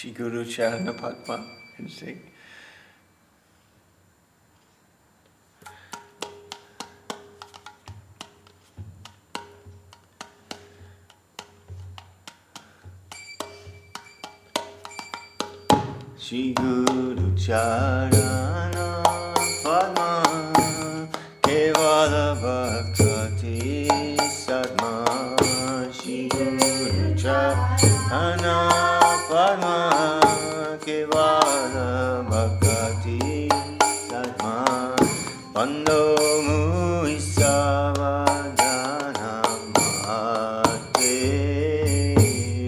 Shri Guru Charana Padma and sing. Shri Guru Charana Padma Kevala Bhaktati Sadma. Shri Guru Charana Padma Kevala Bhaktati Sadma. Pando Mui Savadana Mate.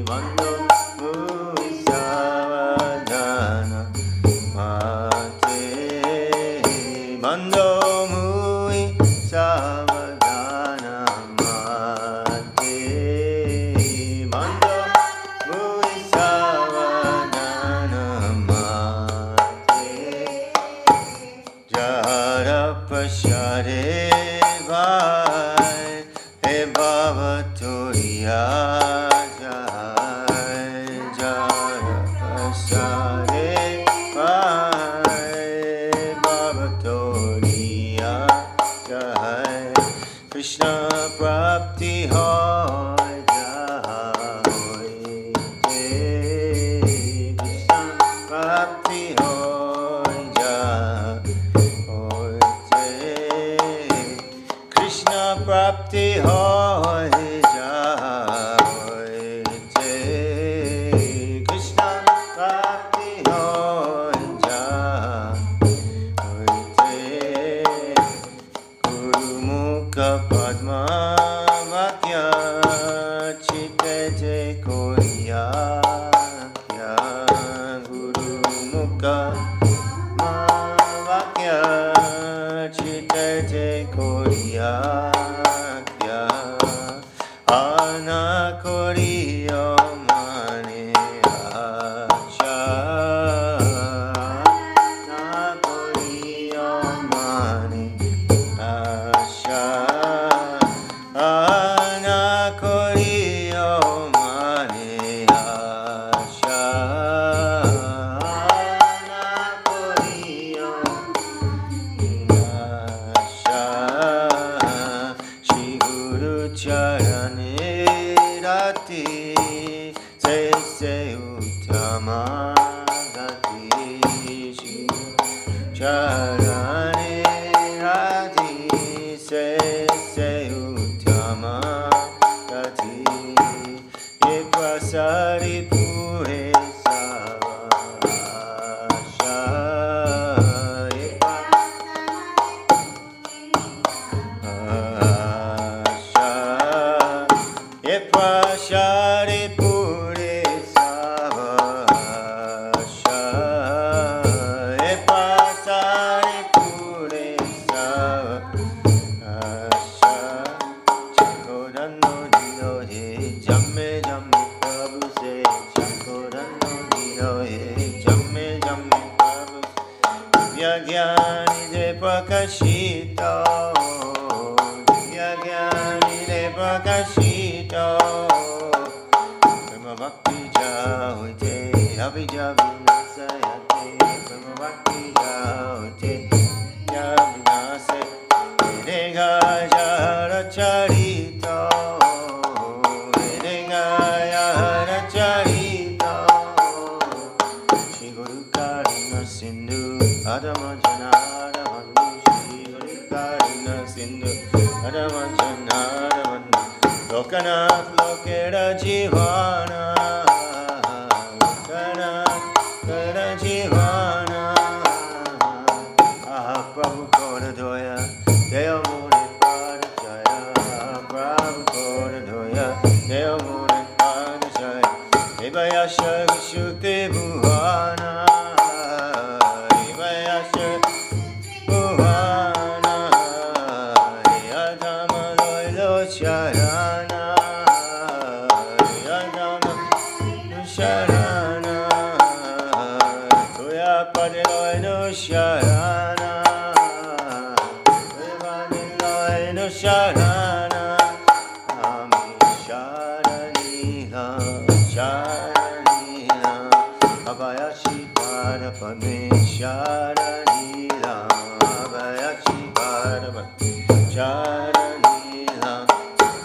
Pando Mui Savadana Mate. Pando Mui Savadana Mate. Pando Mui Savadana Mate. Jara Pashare Vai He Bhavatoriya Jai. Jara Pashare Vai Bhavatoriya Jai. Krishna Prapti Hoy Jai. Krishna Prapti Hoy Jai. Krishna Prapti Hoy Jai. Krishna Prapti Hoy Jai. Guru Mukha Padma Vakya Chitete Koya. Guru Mukha Vakya Chitete Koya. Ana Koriyo Mane Asha. Ana Koriyo Mane Asha. Ana Koriyo Mane Asha. Ana Koriyo Asha. Shri Guru Charane Rati Se Se Uttama Gati. Shri Guru Charane Rati Se Se Uttama Gati. Ye Prasari Pure Savasha. Ye Prasha. Ye Prasari Pure Savasha. Ye Prasari Pure Savasha. Chakorano Dino He Jamme Jamme Prabhu Se. Chakorano Dino He Jamme Jamme Prabhu Se. Divyagyani De Prakashito. Divyagyani De Prakashito. Prema Bhakti Jahote Abhija Vinasayate. Prema Bhakti Jahote Abhija Vinasayate. Jara Charito. Jara Charito. Shri Guru Karuna Sindhu Adama Janara Bandhu. Shri Guru Karuna Sindhu Adama Janara Bandhu. Lokanath Lokera Jivana. Lokanath Lokera Jivana. Ah Prabhu Kodadoya Deo Mune Padachaya. Prabhu Kodadoya Deo Mune Padachaya. Ebayasha Vishukti Bhuhana. Ebayasha Bhuhana. Yadama Loilo Charana. Yadama Sharana. Tuya Padiloino Sharana. Tuya Padiloino Sharana. Ami Sharanila Sharanila. Pane Sharanila Vayachi Parava Sharanila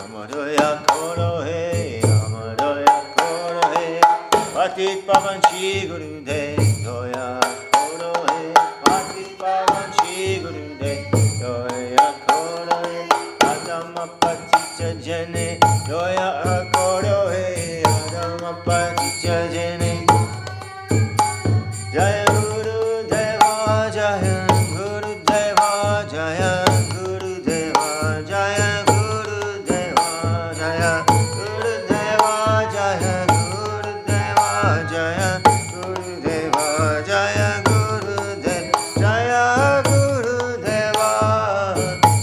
Amadoya Korohe Amadoya Korohe Patit Pavanchi Gurude Doya Korohe Patit Pavanchi Gurude Doya Korohe Adama Patita Jene Doya Korohe Adama Patita Jene Jaya Guru Deva Jaya Guru Deva Jaya Guru Deva Jaya Guru Deva Jaya Guru Deva Jaya Guru Deva Jaya Guru Deva Jaya Guru Deva Jaya Guru Deva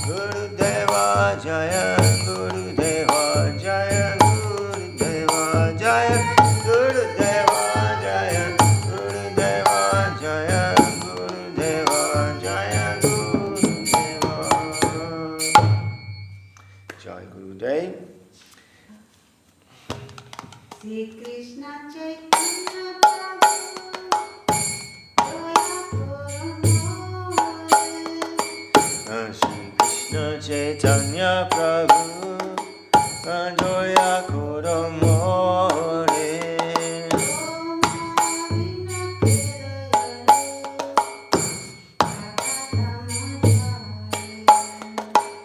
Guru Deva Jaya Guru Deva Jaya Guru Deva Jaya Guru Deva Jaya Jaya Guru Deva Jaya Guru Deva Jai Guru Dev. Sri Krishna Chaitanya Prabhu Shri Krishna Chaitanya Prabhu Joya Koro More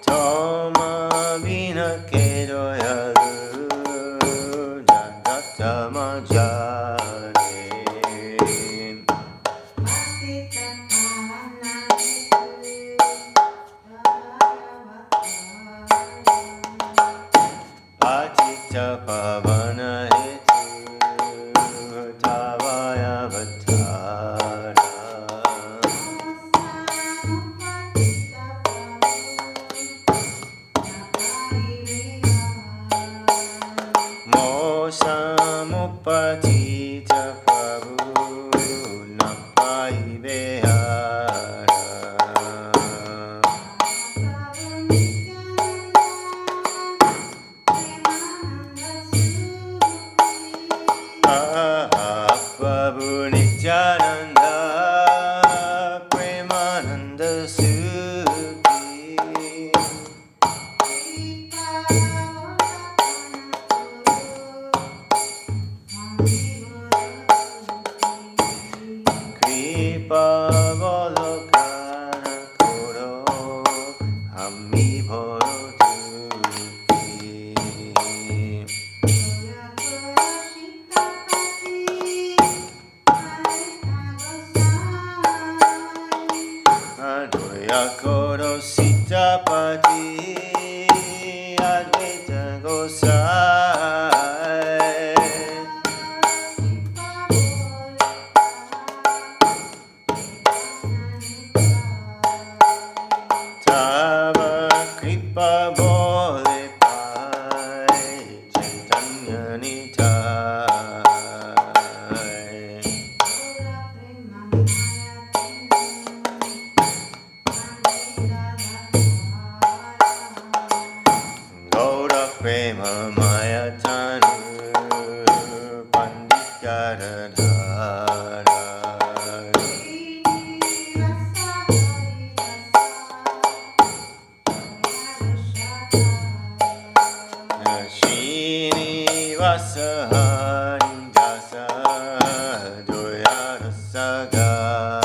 Toma Vina Kero Yaru Jagata Majare Patita Pavana Hetu Tavaya Vatara Mosamupatita Prabhu Napai Behara Prabhu Nityananda Premananda Suki Kripa Volokana Koro Ami Boro Tuki Adoya Koro Sitapati Advaita Gosai Tava Kripa Bole Pai Chaitanya Nitai Gaura Prema Maya Tanu Pandita Radhara Srinivasa Haridasa Doyana Sagara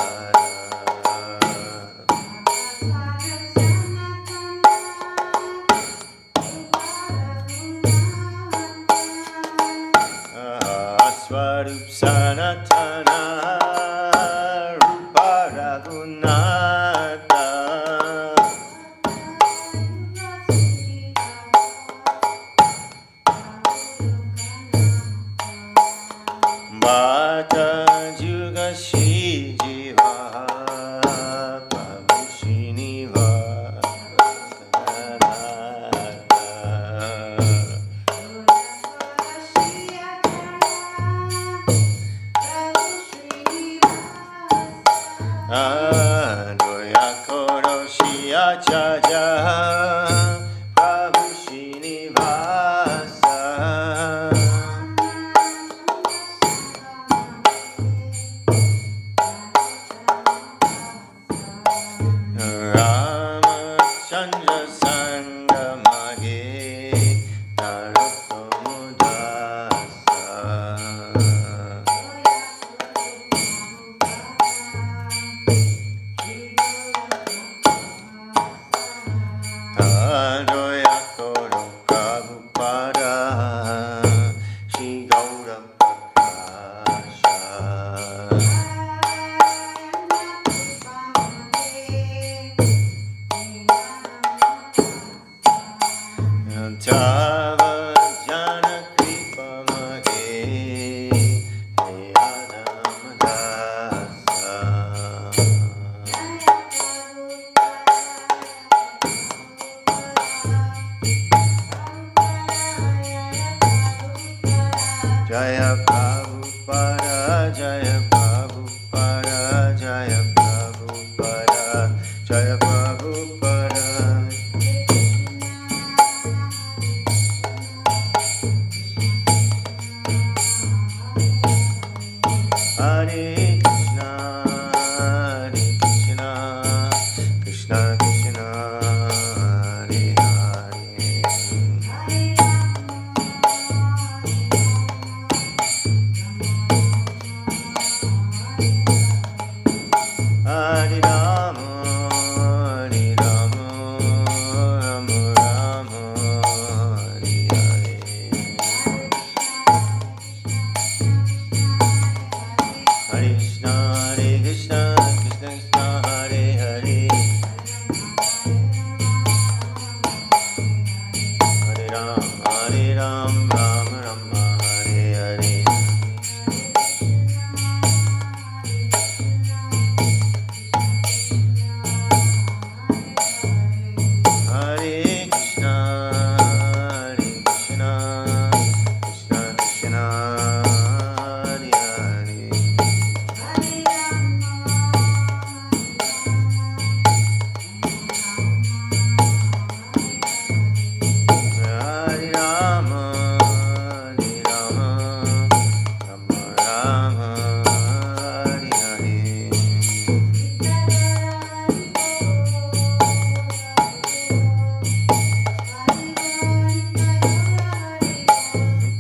Swarup Sanatana Rupa Raghunatha Bhata Juga Shri Jiva Prabhu Srinivasa Doya Koro Shia Chaja Prabhu Srinivasa Jaya Prabhupada, Jaya Prabhupada. Hare Krishna, Krishna Krishna, Hare Hare. Hare Rama, Hare Rama, Rama Rama, Hare Hare. Hare Krishna, Krishna Krishna, Hare Hare. Hare Ram, Ram Rama, Hare Hare. Hare Krishna, Krishna Krishna, Hare Hare. Hare Rama, Rama Rama, Hare Hare.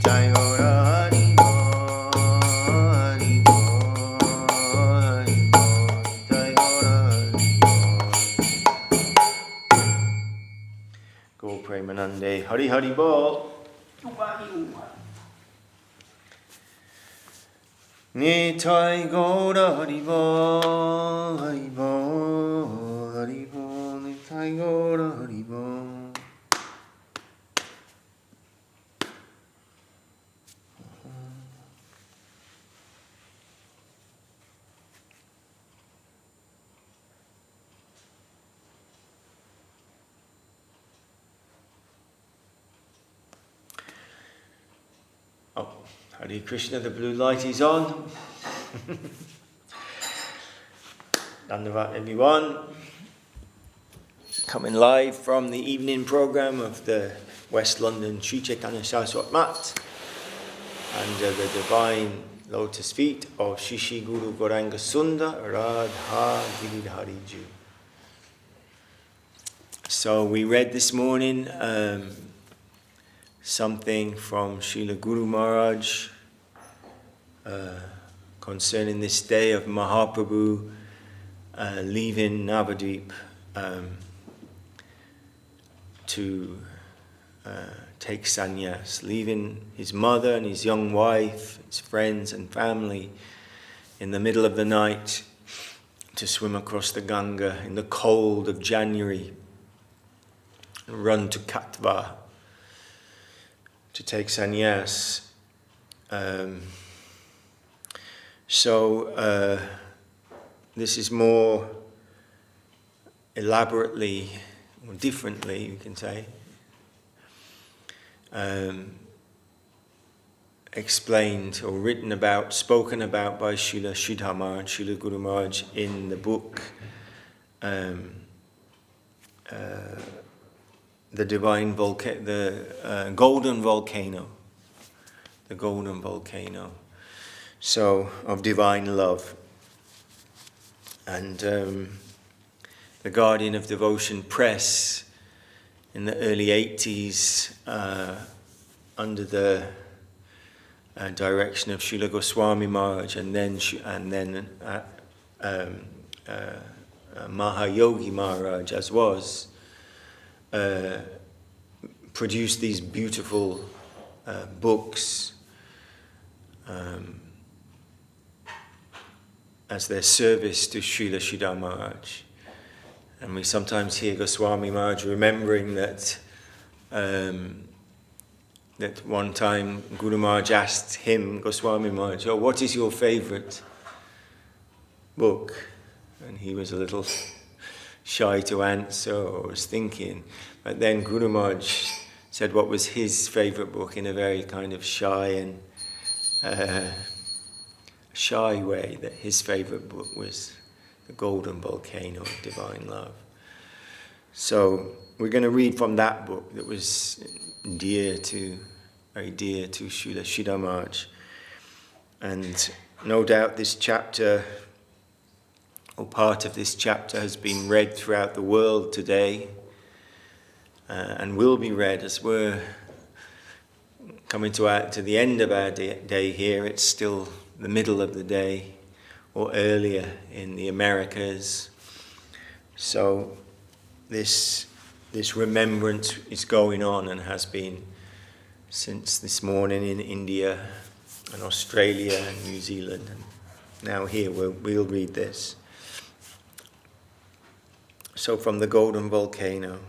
Jai Gaura Hari Bo, Hari Bo, Hari Bo, Jai Gaura Hari Bo. Go Premanande, Hari Hari Bo. Nitai Gaura Hari Bo, Hari Bo, Hari Bo, Nitai Gaura Hari Bo. Oh, Hare Krishna, the blue light is on. Dandavat everyone. Coming live from the evening program of the West London Sri Chaitanya Saraswat Mat under the divine lotus feet of Shishi Guru Gauranga Sundar Radha Giridhari Ju. So we read this morning something from Srila Guru Maharaj concerning this day of Mahaprabhu leaving Navadvip to take sannyas, leaving his mother and his young wife, his friends and family in the middle of the night to swim across the Ganga in the cold of January and run to Katva to take sannyas. So this is more elaborately, or differently, you can say, explained or written about, spoken about by Srila Sridhar Maharaj, Srila Guru Maharaj in the book The Divine Volcano, the Golden Volcano, the Golden Volcano, so of divine love. And the Guardian of Devotion Press in the early 80s, under the direction of Srila Goswami Maharaj, and then Mahayogi Maharaj, as was, produced these beautiful books as their service to Srila Sridhar Maharaj. And we sometimes hear Goswami Maharaj remembering that that one time Guru Maharaj asked him, Goswami Maharaj, what is your favorite book? And he was a little shy to answer, or was thinking. But then Guru Maharaj said what was his favorite book in a very kind of shy and shy way, that his favorite book was the golden volcano of divine love. So we're going to read from that book that was very dear to Srila Sridhar Maharaj. And no doubt this chapter, or part of this chapter, has been read throughout the world today, and will be read as we're coming to the end of our day here. It's still the middle of the day, or earlier in the Americas. So this remembrance is going on and has been since this morning in India and Australia and New Zealand. And now here we'll read this. So from the Golden Volcano.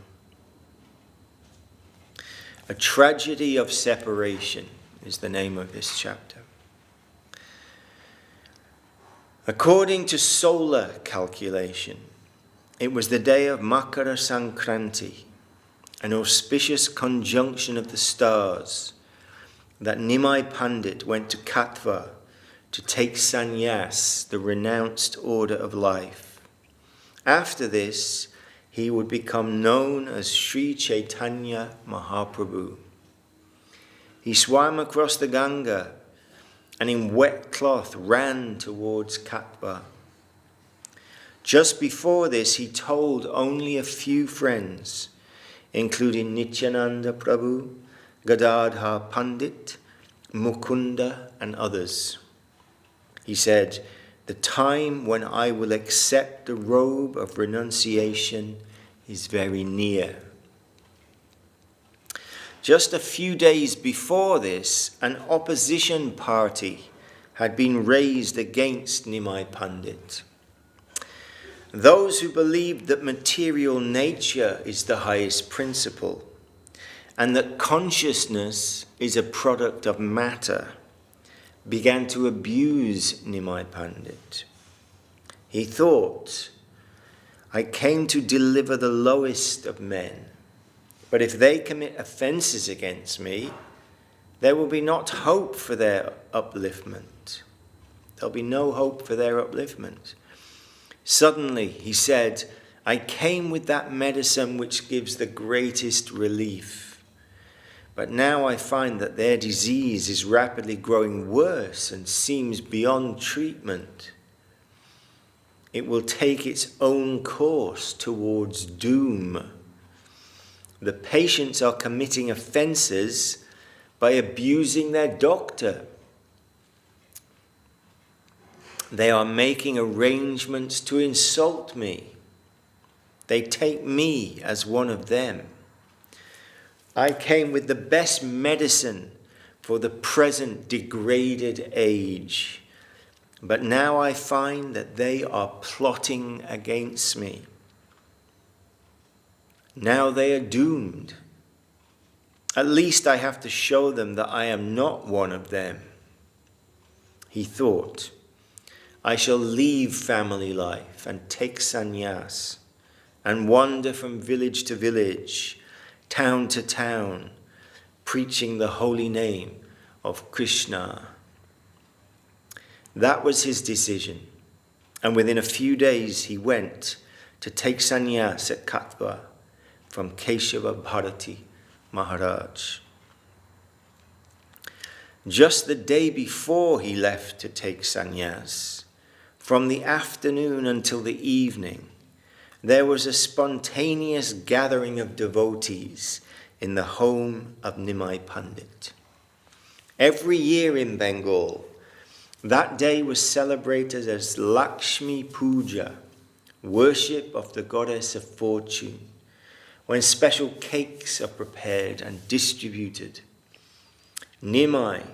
A Tragedy of Separation is the name of this chapter. According to solar calculation, it was the day of Makara Sankranti, an auspicious conjunction of the stars, that Nimai Pandit went to Katwa to take sannyas, the renounced order of life. After this, he would become known as Sri Chaitanya Mahaprabhu. He swam across the Ganga and in wet cloth ran towards Katwa. Just before this, he told only a few friends, including Nityananda Prabhu, Gadadhar Pandit, Mukunda, and others. He said, "The time when I will accept the robe of renunciation is very near." Just a few days before this, an opposition party had been raised against Nimai Pandit. Those who believed that material nature is the highest principle and that consciousness is a product of matter began to abuse Nimai Pandit. He thought, "I came to deliver the lowest of men, but if they commit offences against me, there will be not hope for their upliftment. There'll be no hope for their upliftment." Suddenly, he said, "I came with that medicine which gives the greatest relief. But now I find that their disease is rapidly growing worse and seems beyond treatment. It will take its own course towards doom. The patients are committing offences by abusing their doctor. They are making arrangements to insult me. They take me as one of them. I came with the best medicine for the present degraded age, but now I find that they are plotting against me. Now they are doomed. At least I have to show them that I am not one of them." He thought, "I shall leave family life and take sannyas and wander from village to village, town to town, preaching the holy name of Krishna." That was his decision, and within a few days he went to take sannyas at Katwa from Keshavanada Maharaj. Just the day before he left to take sannyas, from the afternoon until the evening, there was a spontaneous gathering of devotees in the home of Nimai Pandit. Every year in Bengal, that day was celebrated as Lakshmi Puja, worship of the goddess of fortune, when special cakes are prepared and distributed. Nimai,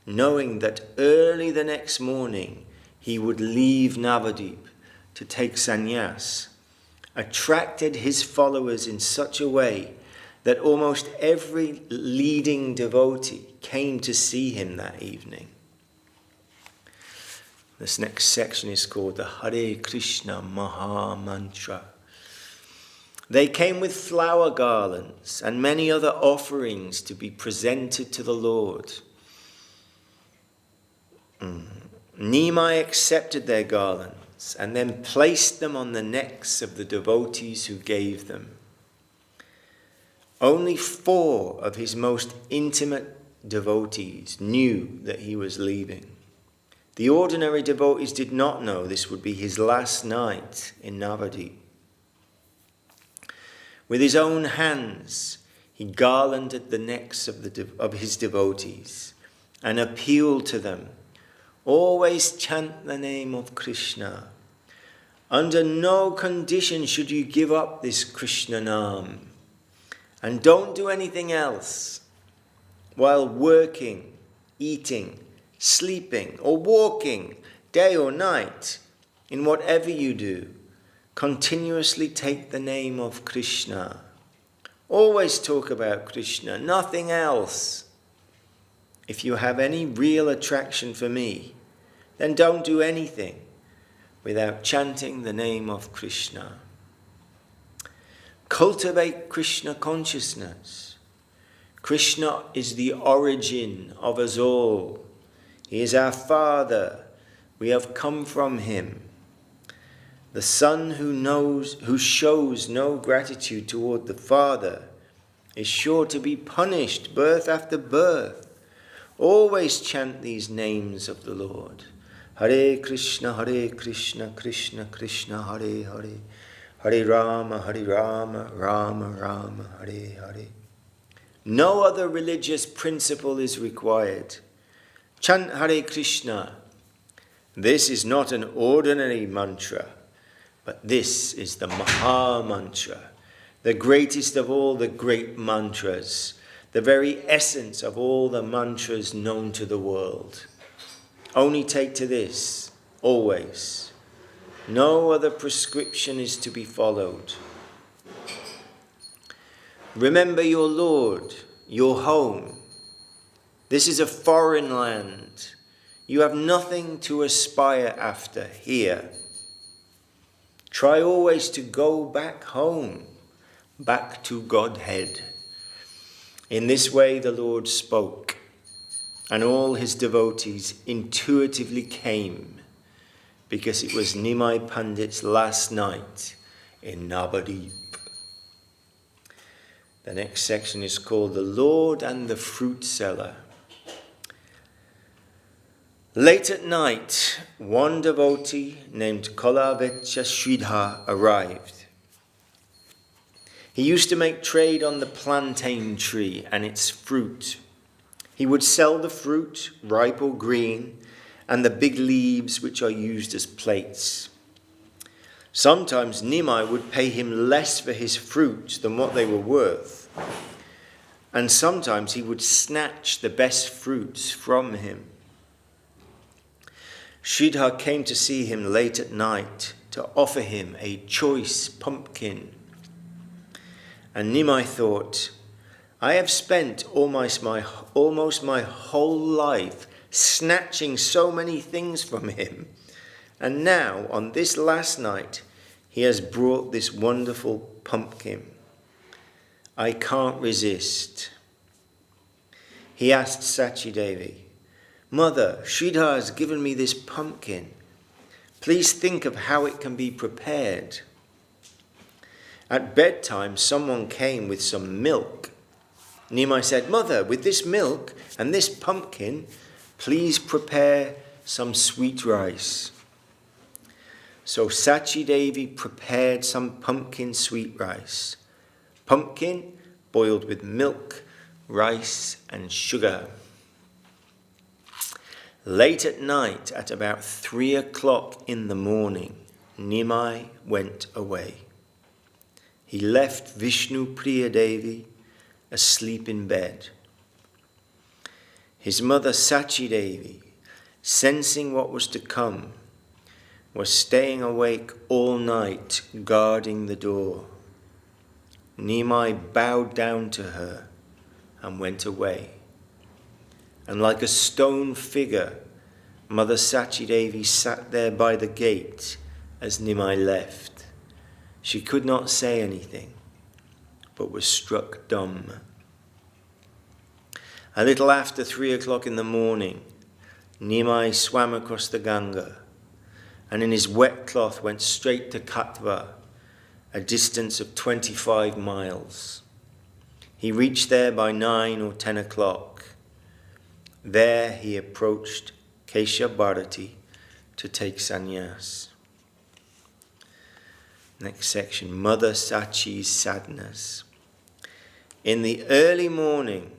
knowing that early the next morning he would leave Navadip to take sannyas, attracted his followers in such a way that almost every leading devotee came to see him that evening. This next section is called the Hare Krishna Maha Mantra. They came with flower garlands and many other offerings to be presented to the Lord. Nimai accepted their garland tablets and then placed them on the necks of the devotees who gave them. Only 4 of his most intimate devotees knew that he was leaving. The ordinary devotees did not know this would be his last night in Navadip. With his own hands, he garlanded the necks of his devotees and appealed to them, always chant the name of Krishna. Under no condition should you give up this Krishna Nam. And don't do anything else while working, eating, sleeping, or walking, day or night. In whatever you do, continuously take the name of Krishna. Always talk about Krishna, nothing else. If you have any real attraction for me, then don't do anything without chanting the name of Krishna. Cultivate Krishna consciousness. Krishna is the origin of us all. He is our Father. We have come from him. The son who shows no gratitude toward the Father is sure to be punished birth after birth. Always chant these names of the Lord. Hare Krishna, Krishna Krishna, Hare Hare. Hare Rama, Rama Rama, Hare Hare. No other religious principle is required. Chant Hare Krishna. This is not an ordinary mantra, but this is the Maha Mantra, the greatest of all the great mantras, the very essence of all the mantras known to the world. Only take to this, always. No other prescription is to be followed. Remember your Lord, your home. This is a foreign land. You have nothing to aspire after here. Try always to go back home, back to Godhead. In this way the Lord spoke, and all his devotees intuitively came, because it was Nimai Pandit's last night in Navadip. The next section is called The Lord and the Fruit Seller. Late at night, one devotee named Kolavecha Sridhar arrived. He used to make trade on the plantain tree and its fruit. He would sell the fruit, ripe or green, and the big leaves which are used as plates. Sometimes Nimai would pay him less for his fruit than what they were worth, and sometimes he would snatch the best fruits from him. Sridhar came to see him late at night to offer him a choice pumpkin. And Nimai thought, I have spent almost my whole life snatching so many things from him, and now on this last night he has brought this wonderful pumpkin. I can't resist. He asked Sachi Devi, Mother, Sridhar has given me this pumpkin. Please think of how it can be prepared. At bedtime, someone came with some milk. Nimai said, Mother, with this milk and this pumpkin, please prepare some sweet rice. So Sachi Devi prepared some pumpkin sweet rice. Pumpkin boiled with milk, rice and sugar. Late at night, at about 3 o'clock in the morning, Nimai went away. He left Vishnu Priya Devi asleep in bed. His mother Sachi Devi, sensing what was to come, was staying awake all night guarding the door. Nimai bowed down to her and went away. And like a stone figure, Mother Sachi Devi sat there by the gate as Nimai left. She could not say anything, but was struck dumb. A little after 3 o'clock in the morning, Nimai swam across the Ganga, and in his wet cloth went straight to Katva, a distance of 25 miles. He reached there by 9 or 10 o'clock. There he approached Keshavarati to take sannyas. Next section, Mother Sachi's sadness. In the early morning,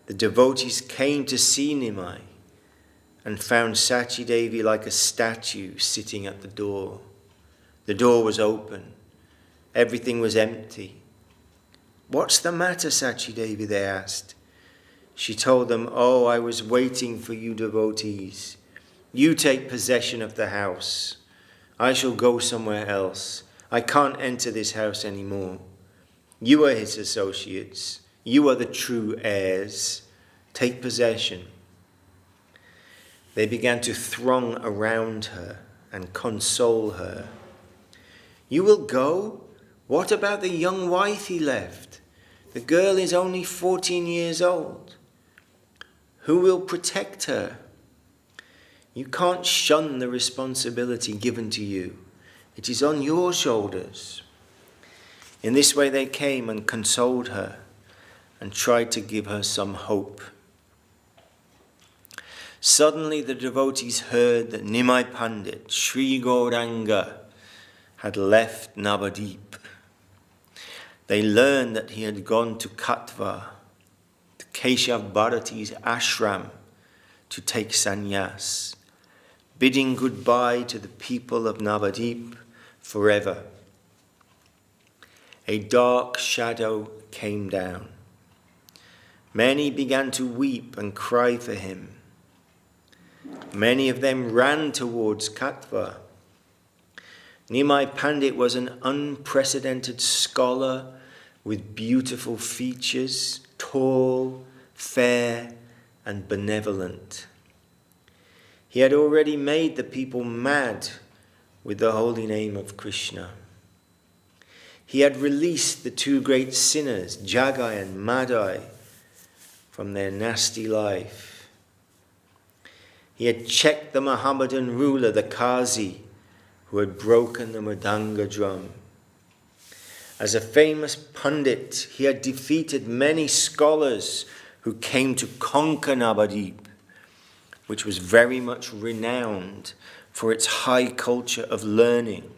the devotees came to see Nimai and found Sachi Devi like a statue sitting at the door. The door was open. Everything was empty. "What's the matter, Sachi Devi?" they asked. She told them, "Oh, I was waiting for you devotees. You take possession of the house. I shall go somewhere else. I can't enter this house anymore. You are his associates. You are the true heirs. Take possession." They began to throng around her and console her. "You will go? What about the young wife he left? The girl is only 14 years old. Who will protect her? You can't shun the responsibility given to you. It is on your shoulders." In this way they came and consoled her and tried to give her some hope. Suddenly the devotees heard that Nimai Pandit, Sri Gauranga, had left Navadip. They learned that he had gone to Katva, to Keshavarati's ashram, to take sannyas, bidding goodbye to the people of Navadip forever. A dark shadow came down. Many began to weep and cry for him. Many of them ran towards Katva. Nimai Pandit was an unprecedented scholar with beautiful features, tall, fair, and benevolent. He had already made the people mad with the holy name of Krishna. He had released the two great sinners, Jagai and Madai, from their nasty life. He had checked the Mohammedan ruler, the Qazi, who had broken the Mridanga drum. As a famous pundit, he had defeated many scholars who came to conquer Navadip, which was very much renowned for its high culture of learning,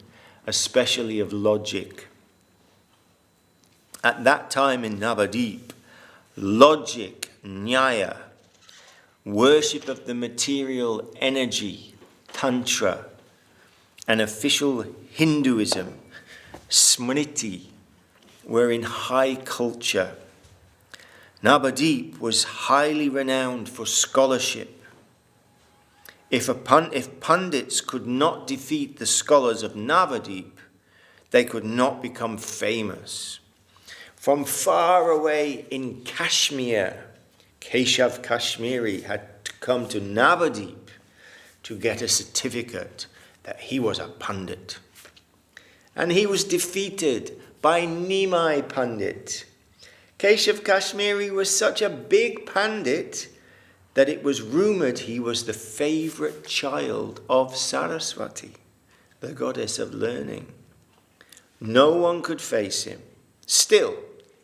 especially of logic. At that time in Navadip, logic, nyaya, worship of the material energy, tantra, and official Hinduism, smriti, were in high culture. Navadip was highly renowned for scholarship. If pundits could not defeat the scholars of Navadip, they could not become famous. From far away in Kashmir, Keshav Kashmiri had to come to Navadip to get a certificate that he was a pundit. And he was defeated by Nimai Pandit. Keshav Kashmiri was such a big pandit that it was rumoured he was the favourite child of Saraswati, the goddess of learning. No one could face him. Still,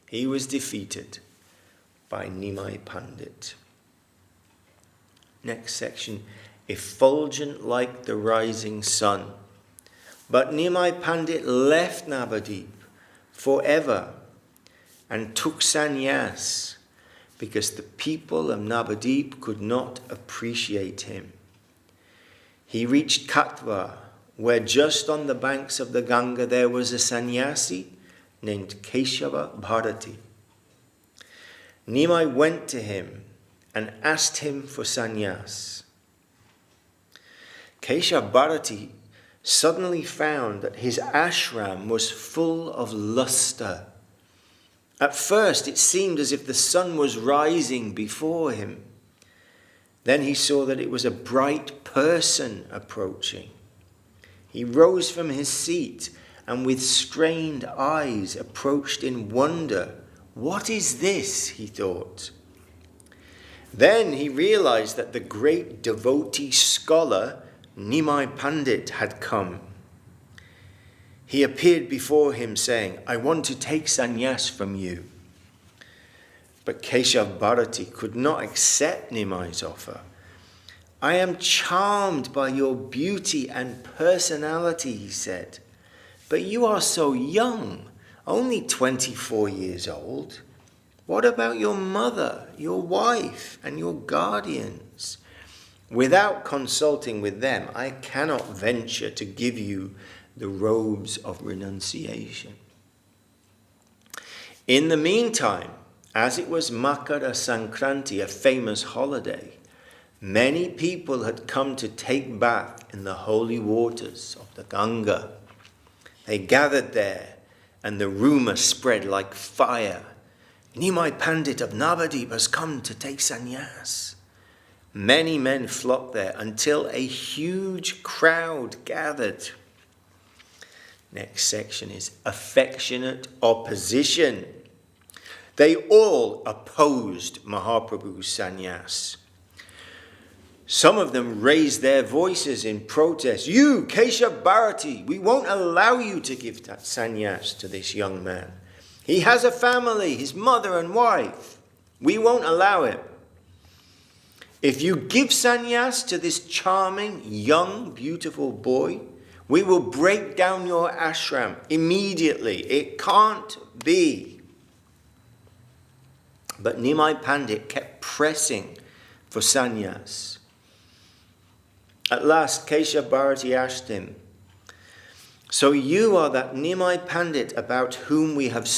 he was defeated by Nimai Pandit. Next section, effulgent like the rising sun. But Nimai Pandit left Navadip forever and took sannyas because the people of Navadip could not appreciate him. He reached Katva, where just on the banks of the Ganga there was a sannyasi named Keshava Bharati. Nimai went to him and asked him for sannyas. Keshava Bharati suddenly found that his ashram was full of lustre. At first it seemed as if the sun was rising before him. Then he saw that it was a bright person approaching. He rose from his seat and with strained eyes approached in wonder. "What is this?" he thought. Then he realized that the great devotee scholar Nimai Pandit had come. He appeared before him saying, I want to take sannyas from you. But Keshavarati could not accept Nimai's offer. I am charmed by your beauty and personality, he said. But you are so young, only 24 years old. What about your mother, your wife, and your guardians? Without consulting with them, I cannot venture to give you the robes of renunciation. In the meantime, as it was Makara Sankranti, a famous holiday, many people had come to take bath in the holy waters of the Ganga. They gathered there, and the rumor spread like fire. Nimai Pandit of Navadip has come to take sannyas. Many men flocked there until a huge crowd gathered. Next section is affectionate opposition. They all opposed Mahaprabhu's sannyas. Some of them raised their voices in protest. You, Keshavarati, we won't allow you to give that sannyas to this young man. He has a family, his mother and wife. We won't allow it. If you give sannyas to this charming, young, beautiful boy, we will break down your ashram immediately. It can't be. But Nimai Pandit kept pressing for sannyas. At last, Keshavarati asked him, so you are that Nimai Pandit about whom we have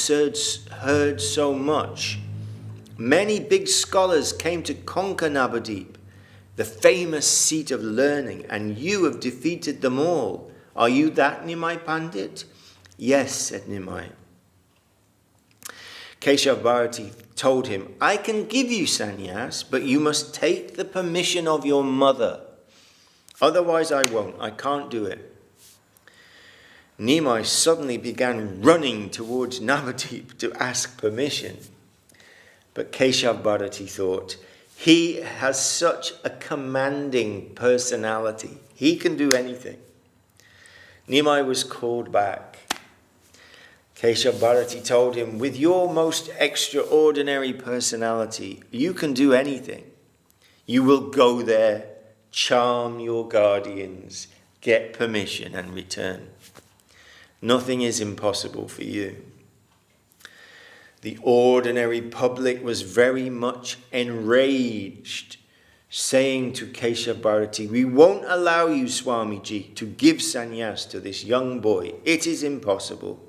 heard so much. Many big scholars came to conquer Navadip, the famous seat of learning, and you have defeated them all. Are you that Nimai Pandit? Yes, said Nimai. Keshavarati told him, I can give you sannyas, but you must take the permission of your mother. Otherwise I won't. I can't do it. Nimai suddenly began running towards Navadip to ask permission. But Keshavarati thought, he has such a commanding personality. He can do anything. Nimai was called back. Keshavarati told him, with your most extraordinary personality, you can do anything. You will go there, charm your guardians, get permission and return. Nothing is impossible for you. The ordinary public was very much enraged, saying to Keshavarati, we won't allow you, Swamiji, to give sannyas to this young boy. It is impossible.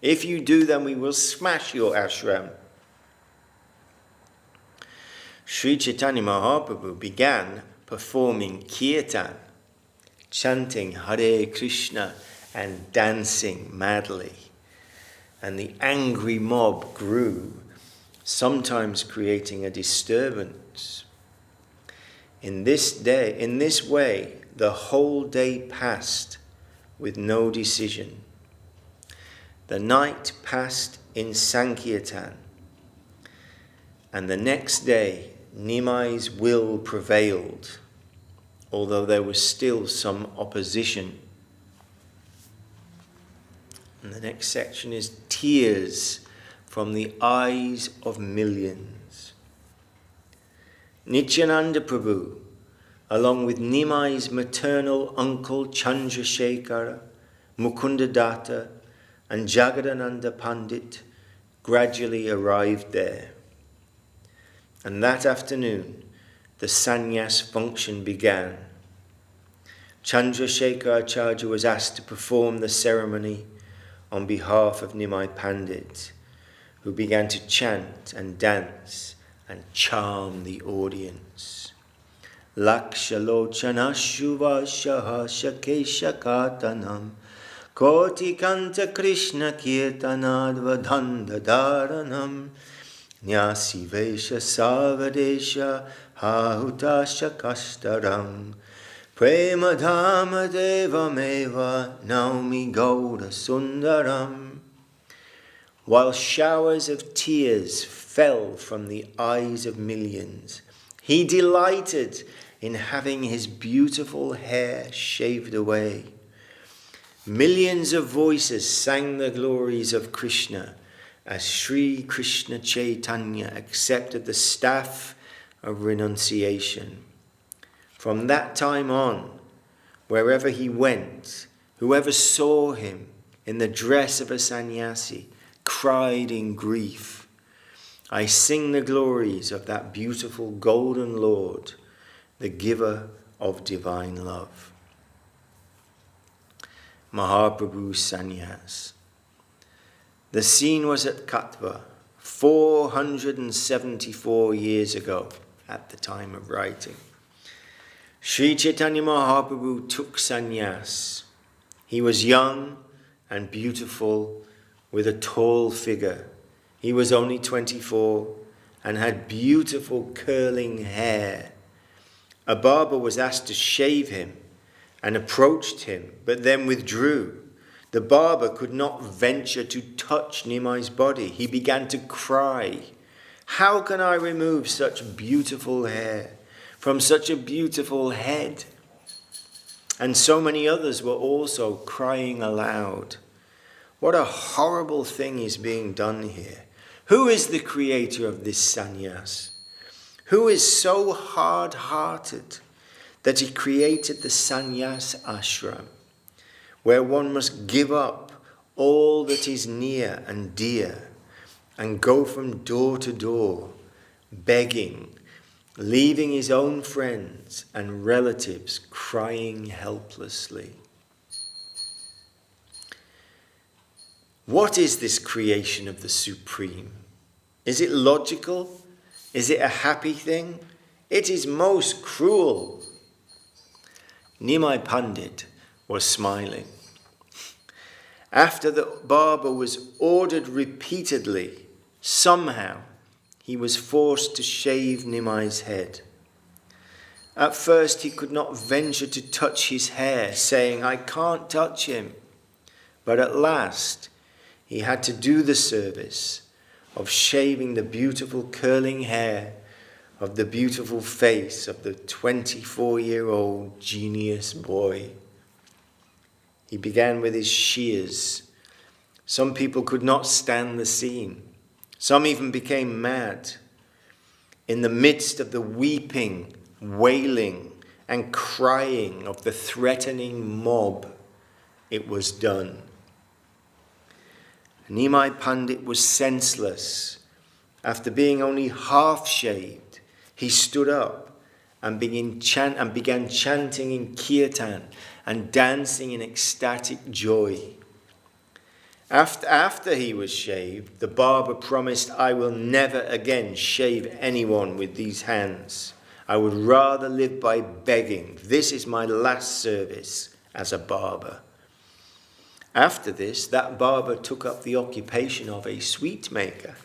If you do, then we will smash your ashram. Sri Chaitanya Mahaprabhu began performing kirtan, chanting Hare Krishna and dancing madly. And the angry mob grew, sometimes creating a disturbance. In this way, the whole day passed with no decision. The night passed in Sankirtan, and the next day, Nimai's will prevailed, although there was still some opposition. And the next section is tears from the eyes of millions. Nityananda Prabhu, along with Nimai's maternal uncle Chandrasekhara, Mukunda Datta, and Jagadananda Pandit, gradually arrived there. And that afternoon, the sannyas function began. Chandrasekhara Acharya was asked to perform the ceremony on behalf of Nimai Pandit, who began to chant and dance and charm the audience. Lakshalochana Shuvashaha Shakeshakatanam Koti Kanta Krishna Kirtanadvadhandadaranam Nyasi Vesha Savadesha Hahutasha Kastaram Prema Dhamma Deva Meva Naumi Gauda Sundaram. While showers of tears fell from the eyes of millions, he delighted in having his beautiful hair shaved away. Millions of voices sang the glories of Krishna as Sri Krishna Chaitanya accepted the staff of renunciation. From that time on, wherever he went, whoever saw him in the dress of a sannyasi cried in grief, "I sing the glories of that beautiful golden Lord, the giver of divine love." Mahaprabhu's sannyas. The scene was at Katwa 474 years ago at the time of writing. Sri Chaitanya Mahaprabhu took sannyas. He was young and beautiful with a tall figure. He was only 24 and had beautiful curling hair. A barber was asked to shave him and approached him, but then withdrew. The barber could not venture to touch Nimai's body. He began to cry, "How can I remove such beautiful hair from such a beautiful head?" And so many others were also crying aloud. What a horrible thing is being done here. Who is the creator of this sannyas? Who is so hard-hearted that he created the sannyas ashram, where one must give up all that is near and dear and go from door to door, begging, leaving his own friends and relatives crying helplessly? What is this creation of the Supreme? Is it logical? Is it a happy thing? It is most cruel. Nimai Pandit was smiling. After the barber was ordered repeatedly, somehow he was forced to shave Nimai's head. At first he could not venture to touch his hair, saying, "I can't touch him." But at last he had to do the service of shaving the beautiful curling hair of the beautiful face of the 24-year-old genius boy. He began with his shears. Some people could not stand the scene. Some even became mad. In the midst of the weeping, wailing, and crying of the threatening mob, it was done. Nimai Pandit was senseless. After being only half shaved, he stood up and began chanting in kirtan and dancing in ecstatic joy. After he was shaved, the barber promised, "I will never again shave anyone with these hands. I would rather live by begging. This is my last service as a barber." After this, that barber took up the occupation of a sweet maker.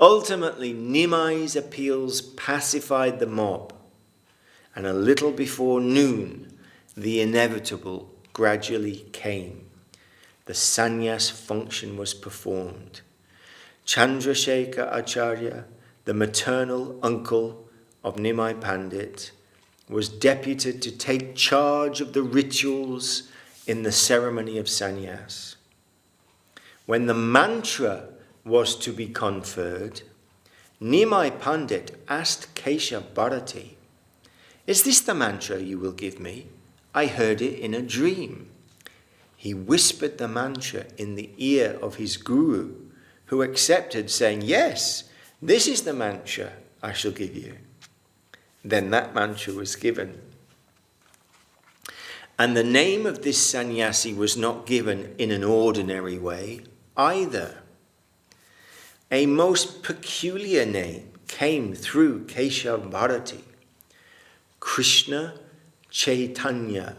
Ultimately, Nimai's appeals pacified the mob, and a little before noon, the inevitable gradually came. The sannyas function was performed. Chandrasekhar Acharya, the maternal uncle of Nimai Pandit, was deputed to take charge of the rituals in the ceremony of sannyas. When the mantra was to be conferred, Nimai Pandit asked Keshavanada, "Is this the mantra you will give me? I heard it in a dream." He whispered the mantra in the ear of his guru, who accepted, saying, "Yes, this is the mantra I shall give you." Then that mantra was given. And the name of this sannyasi was not given in an ordinary way either. A most peculiar name came through Keshavanada, Krishna Chaitanya.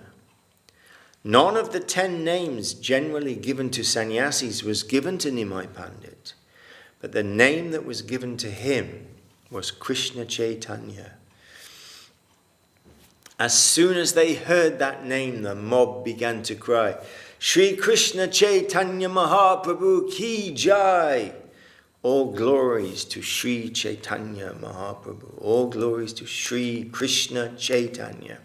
None of the 10 names generally given to sannyasis was given to Nimai Pandit, but the name that was given to him was Krishna Chaitanya. As soon as they heard that name, the mob began to cry, "Sri Krishna Chaitanya Mahaprabhu ki jai!" All glories to Sri Chaitanya Mahaprabhu. All glories to Sri Krishna Chaitanya.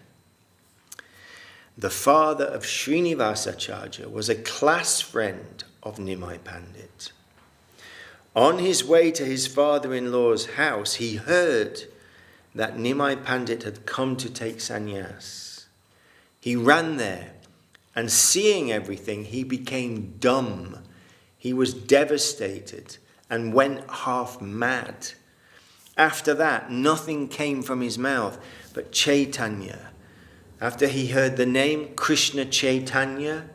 The father of Srinivasacharya was a class friend of Nimai Pandit. On his way to his father-in-law's house, he heard that Nimai Pandit had come to take sannyas. He ran there, and seeing everything, he became dumb. He was devastated and went half mad. After that, nothing came from his mouth but Chaitanya. After he heard the name Krishna Chaitanya,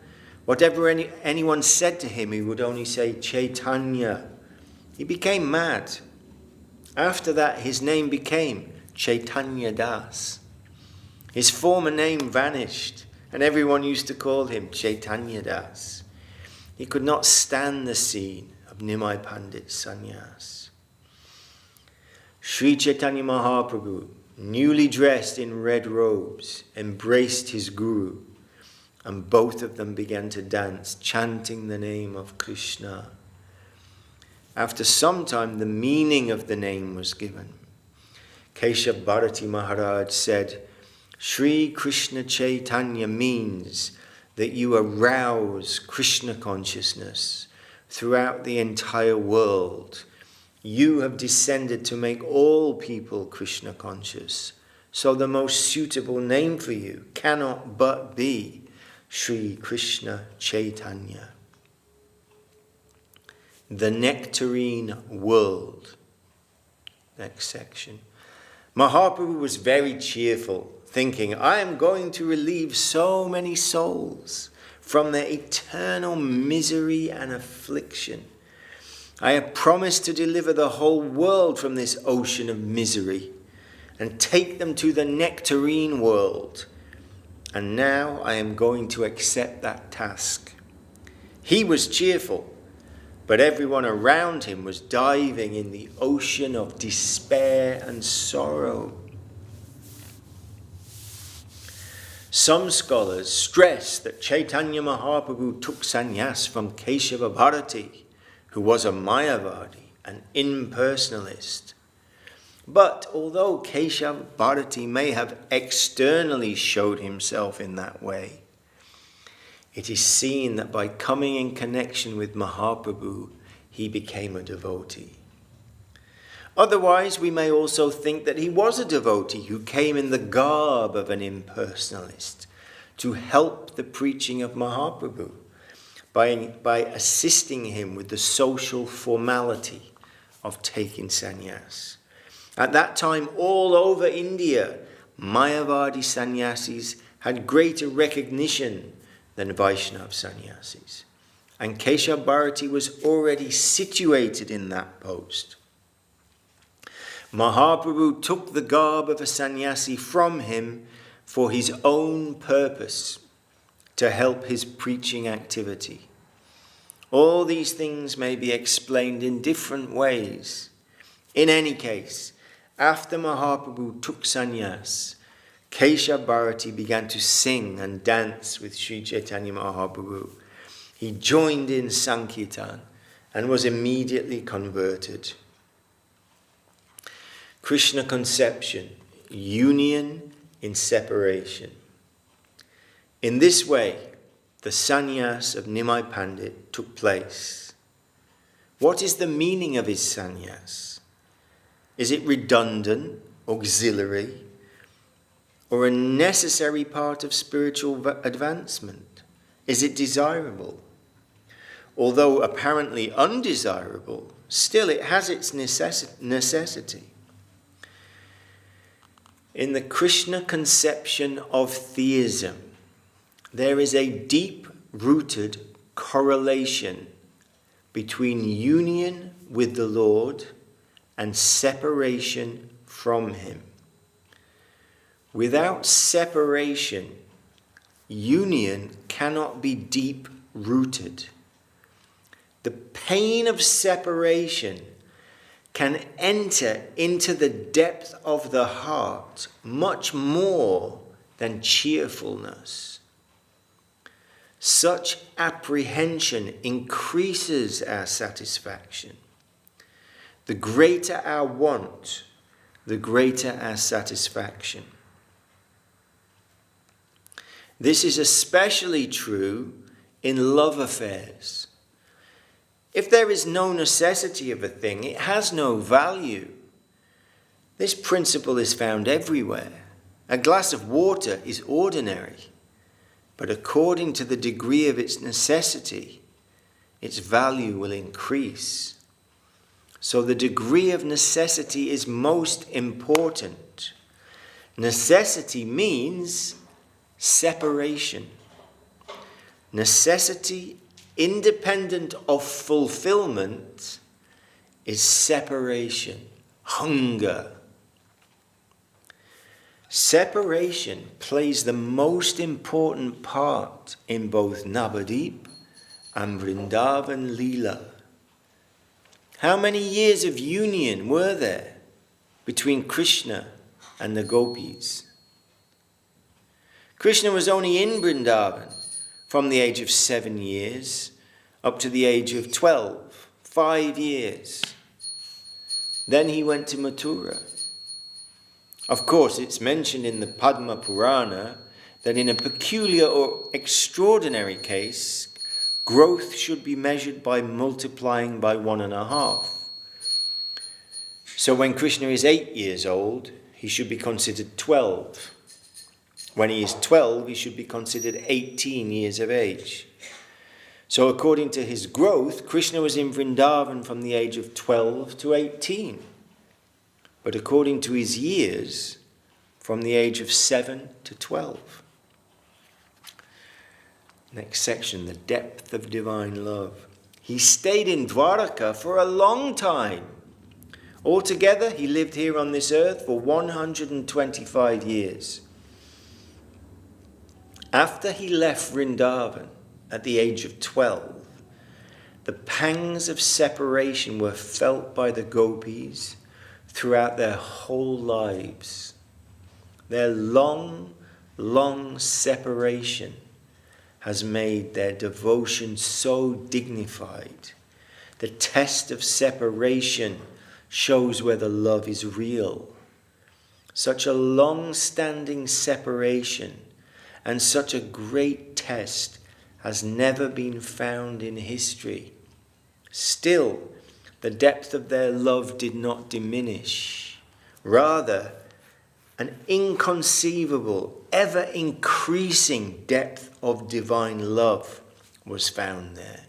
whatever anyone said to him, he would only say Chaitanya. He became mad. After that, his name became Chaitanya Das. His former name vanished, and everyone used to call him Chaitanya Das. He could not stand the scene of Nimai Pandit's sannyas. Sri Chaitanya Mahaprabhu, newly dressed in red robes, embraced his guru, and both of them began to dance, chanting the name of Krishna. After some time, the meaning of the name was given. Keshavanada Maharaj said, Sri Krishna Chaitanya means that you arouse Krishna consciousness throughout the entire world. You have descended to make all people Krishna conscious. So the most suitable name for you cannot but be Sri Krishna Chaitanya. The nectarine world. Next section. Mahaprabhu was very cheerful, thinking, I am going to relieve so many souls from their eternal misery and affliction. I have promised to deliver the whole world from this ocean of misery and take them to the nectarine world. And now I am going to accept that task. He was cheerful, but everyone around him was diving in the ocean of despair and sorrow. Some scholars stress that Chaitanya Mahaprabhu took sannyas from Keshavanada, who was a Mayavadi, an impersonalist. But although Keshavanada may have externally showed himself in that way, it is seen that by coming in connection with Mahaprabhu, he became a devotee. Otherwise, we may also think that he was a devotee who came in the garb of an impersonalist to help the preaching of Mahaprabhu by assisting him with the social formality of taking sannyas. At that time, all over India, Mayavadi sannyasis had greater recognition than Vaishnava sannyasis. And Keshavarti was already situated in that post. Mahaprabhu took the garb of a sannyasi from him for his own purpose, to help his preaching activity. All these things may be explained in different ways. In any case, after Mahaprabhu took sannyas, Keshavarti began to sing and dance with Sri Chaitanya Mahaprabhu. He joined in Sankirtan and was immediately converted. Krishna conception, union in separation. In this way, the sannyas of Nimai Pandit took place. What is the meaning of his sannyas? Is it redundant, auxiliary, or a necessary part of spiritual advancement? Is it desirable? Although apparently undesirable, still it has its necessity. In the Krishna conception of theism, there is a deep-rooted correlation between union with the Lord and separation from him. Without separation, union cannot be deep-rooted. The pain of separation can enter into the depth of the heart much more than cheerfulness. Such apprehension increases our satisfaction. The greater our want, the greater our satisfaction. This is especially true in love affairs. If there is no necessity of a thing, it has no value. This principle is found everywhere. A glass of water is ordinary, but according to the degree of its necessity, its value will increase. So the degree of necessity is most important. Necessity means separation. Necessity, independent of fulfillment, is separation, hunger. Separation plays the most important part in both Navadip and Vrindavan Leela. How many years of union were there between Krishna and the gopis? Krishna was only in Vrindavan from the age of 7 years up to the age of 12, 5 years. Then he went to Mathura. Of course, it's mentioned in the Padma Purana that in a peculiar or extraordinary case, growth should be measured by multiplying by 1.5. So when Krishna is 8 years old, he should be considered 12. When he is 12, he should be considered 18 years of age. So according to his growth, Krishna was in Vrindavan from the age of 12 to 18. But according to his years, from the age of 7 to 12. Next section, the depth of divine love. He stayed in Dwaraka for a long time. Altogether, he lived here on this earth for 125 years. After he left Vrindavan at the age of 12, the pangs of separation were felt by the gopis throughout their whole lives. Their long, long separation has made their devotion so dignified. The test of separation shows whether love is real. Such a long-standing separation and such a great test has never been found in history. Still, the depth of their love did not diminish. Rather, an inconceivable, ever-increasing depth of divine love was found there.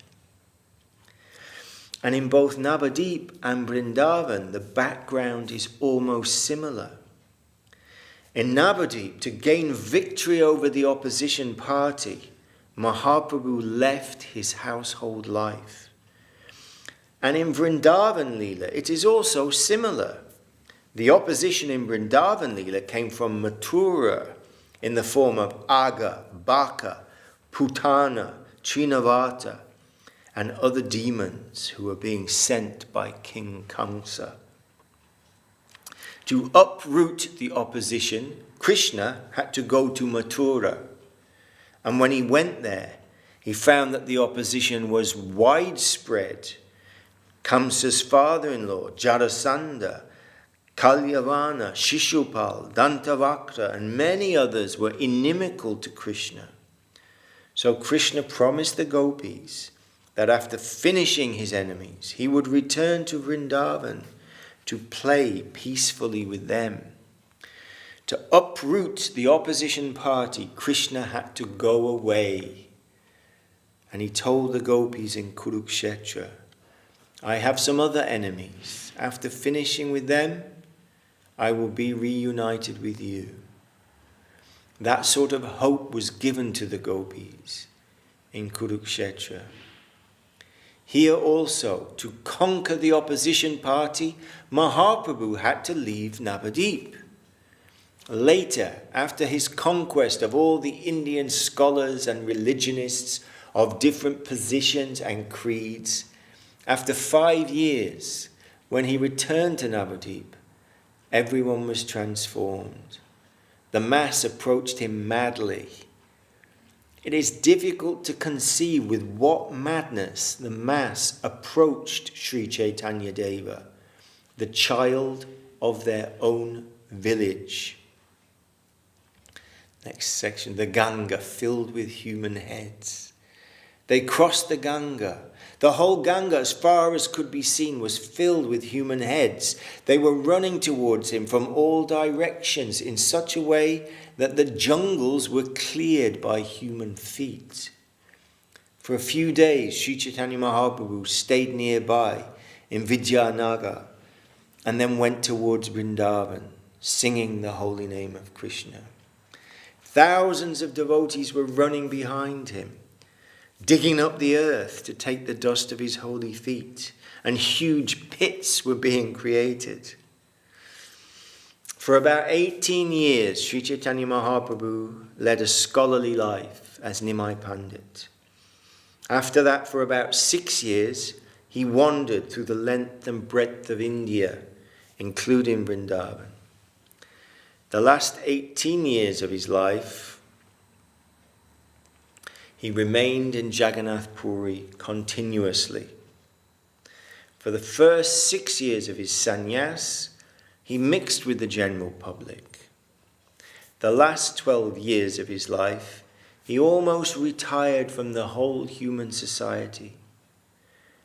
And in both Navadip and Vrindavan, the background is almost similar. In Navadip, to gain victory over the opposition party, Mahaprabhu left his household life. And in Vrindavan Leela, it is also similar. The opposition in Vrindavan Leela came from Mathura in the form of Aga, Baka, Putana, Trinavata, and other demons who were being sent by King Kamsa. To uproot the opposition, Krishna had to go to Mathura. And when he went there, he found that the opposition was widespread. Kamsa's father-in-law, Jarasandha, Kalyavana, Shishupal, Dantavakra, and many others were inimical to Krishna. So Krishna promised the gopis that after finishing his enemies, he would return to Vrindavan to play peacefully with them. To uproot the opposition party, Krishna had to go away. And he told the gopis in Kurukshetra, I have some other enemies. After finishing with them, I will be reunited with you. That sort of hope was given to the gopis in Kurukshetra. Here also, to conquer the opposition party, Mahaprabhu had to leave Navadip. Later, after his conquest of all the Indian scholars and religionists of different positions and creeds, after 5 years, when he returned to Navadip, everyone was transformed. The mass approached him madly. It is difficult to conceive with what madness the mass approached Sri Chaitanya Deva. the child of their own village. Next section, the Ganga filled with human heads. They crossed the Ganga. The whole Ganga, as far as could be seen, was filled with human heads. They were running towards him from all directions in such a way that the jungles were cleared by human feet. For a few days, Sri Chaitanya Mahaprabhu stayed nearby in Vidyanagar and then went towards Vrindavan, singing the holy name of Krishna. Thousands of devotees were running behind him, digging up the earth to take the dust of his holy feet, and huge pits were being created. For about 18 years, Sri Chaitanya Mahaprabhu led a scholarly life as Nimai Pandit. After that, for about 6 years, he wandered through the length and breadth of India, including Vrindavan. The last 18 years of his life, he remained in Jagannath Puri continuously. For the first 6 years of his sannyas, he mixed with the general public. The last 12 years of his life, he almost retired from the whole human society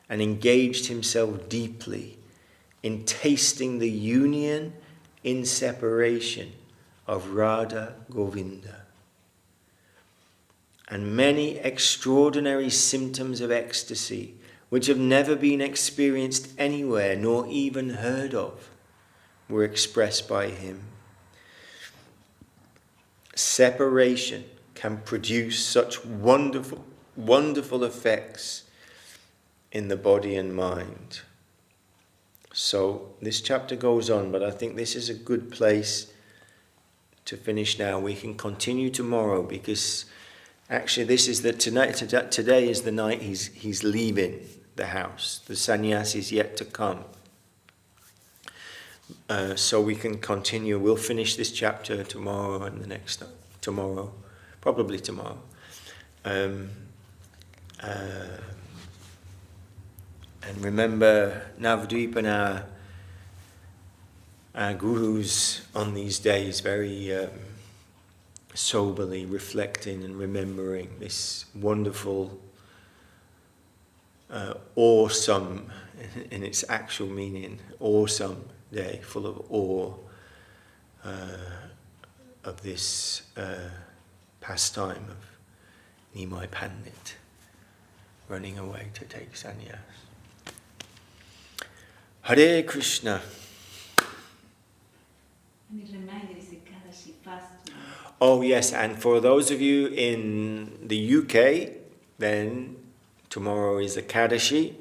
and engaged himself deeply in tasting the union in separation of Radha Govinda. And many extraordinary symptoms of ecstasy, which have never been experienced anywhere nor even heard of, were expressed by him. Separation can produce such wonderful, wonderful effects in the body and mind. So this chapter goes on, but I think this is a good place to finish now. We can continue tomorrow because actually this is today is the night he's leaving the house. The sannyasi is yet to come. So we can continue. We'll finish this chapter tomorrow and the next tomorrow, probably tomorrow. And remember Navadvip and our gurus on these days very soberly reflecting and remembering this wonderful, awesome, in its actual meaning, awesome day, full of awe of this pastime of Nimai Pandit running away to take sannyas. Hare Krishna. Any reminders the Kadashi fast? Oh yes, and for those of you in the UK, then tomorrow is Ekadashi,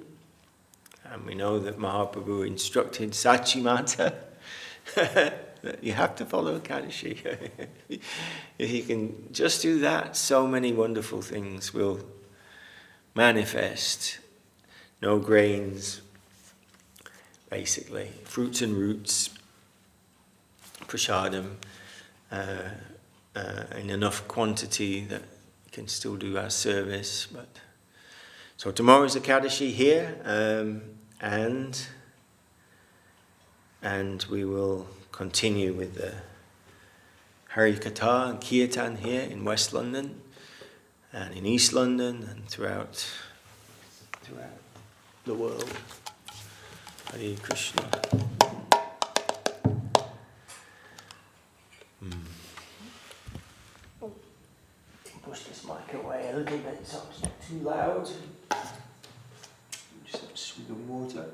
and we know that Mahaprabhu instructed Sachi Mata that you have to follow Ekadashi. If you can just do that, so many wonderful things will manifest. No grains, basically, fruits and roots, prasadam, in enough quantity that we can still do our service. But so tomorrow is Ekadashi here, and we will continue with the Hare Katha and Kirtan here in West London and in East London and throughout the world. Hare Krishna. Push this mic away a little bit so it's not too loud. Just have a swig of water.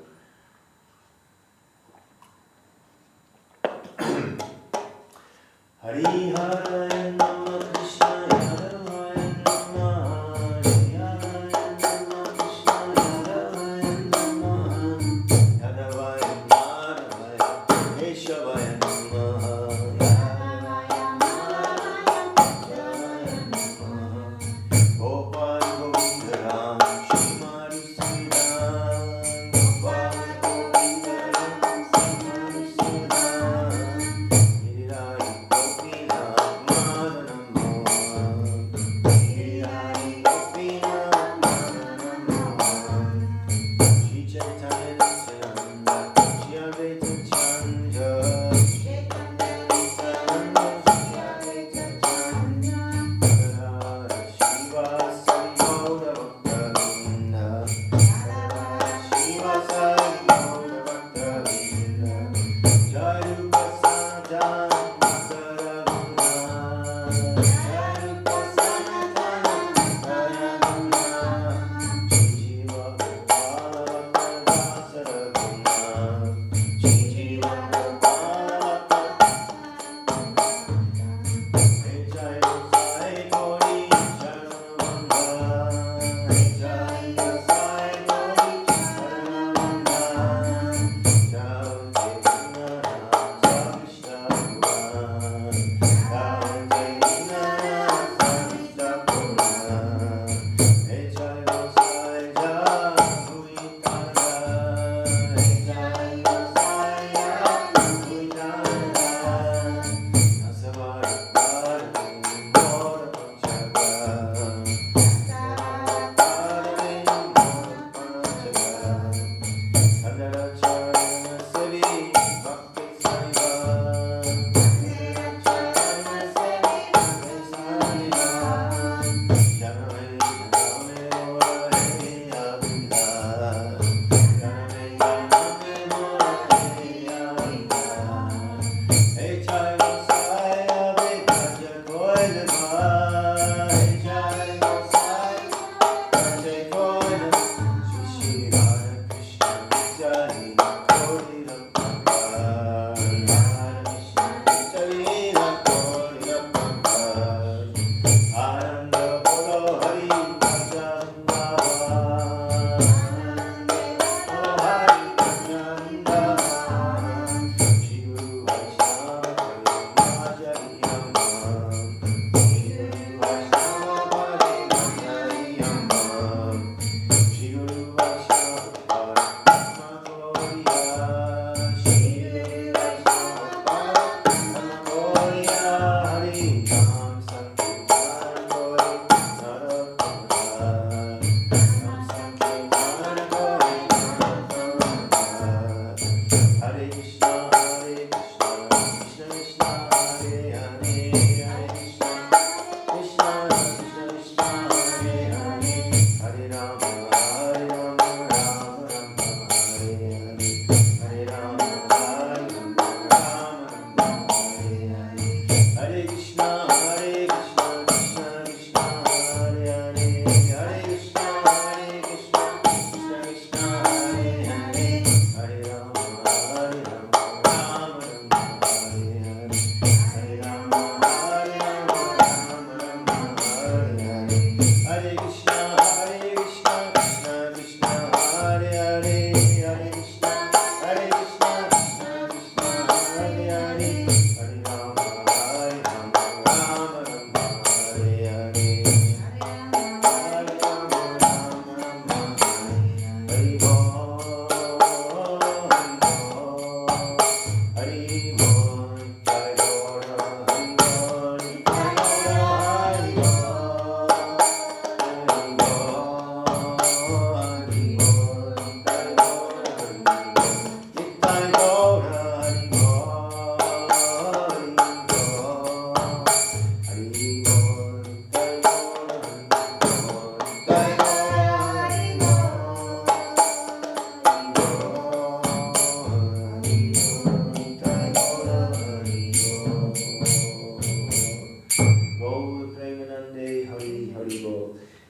Hare Hare Nama Krishna Hare Hare Nama Hare Hare Nama Krishna Hare Hare Nama Yadavaya Madhavaya Keshavaya Nama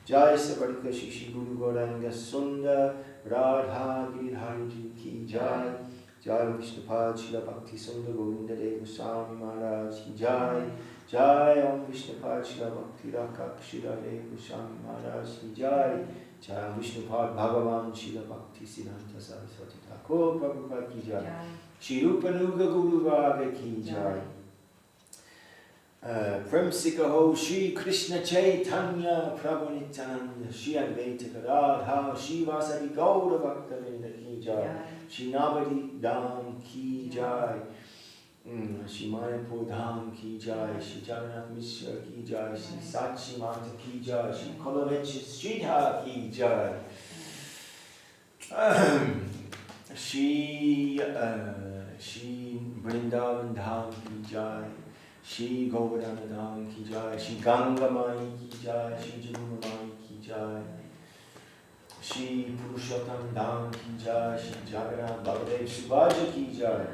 Jai Savarika Shishi Guru Gauranga Sundar Radha Giridhari Ki Jai Jai Vishnupad Shila Bhakti Sundar Govinda Dev Goswami Maharaj Ki Jai Jai Om Vishnupad Shila Bhakti Rakak Shila Dev Goswami Maharaj Ki Jai Jai Om Vishnupad Bhagavan Shila Bhakti Siddhanta Saraswati Thakur Prabhupada Ki Jai Shri Rupanuga Guru Varga Ki Jai Premsika Ho Shri Krishna Chaitanya Prabhu Nityananda Shri Advaita Gadadhar Shri Vasadi Gaura Bhaktavinda Ki Jai Shri Navadi Dham Ki Jai Shri Mayapur Dham Ki Jai Shri Jagannath Mishra Ki Jai Shri Sachi Mata Ki Jai Shri Kolavich Sridhar Ki Jai Shri Vrindavan Dham Ki Jai Shri Govardhana Dham Ki Jai, Shri Ganga Mai Ki Jai, Shri Jamuna Mai Ki Jai, Shri Purushottam Dham Ki Jai, Shri Jagannath Baladev Subhaja Ki Jai,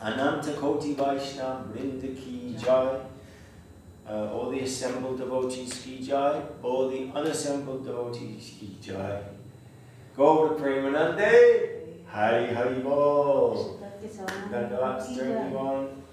Ananta Koti Vaishnava Vrinda Ki Jai, all the assembled devotees Ki Jai, all the unassembled devotees Ki Jai. Gaura Premanande, Hari Hari Bol. Dandavats to everyone.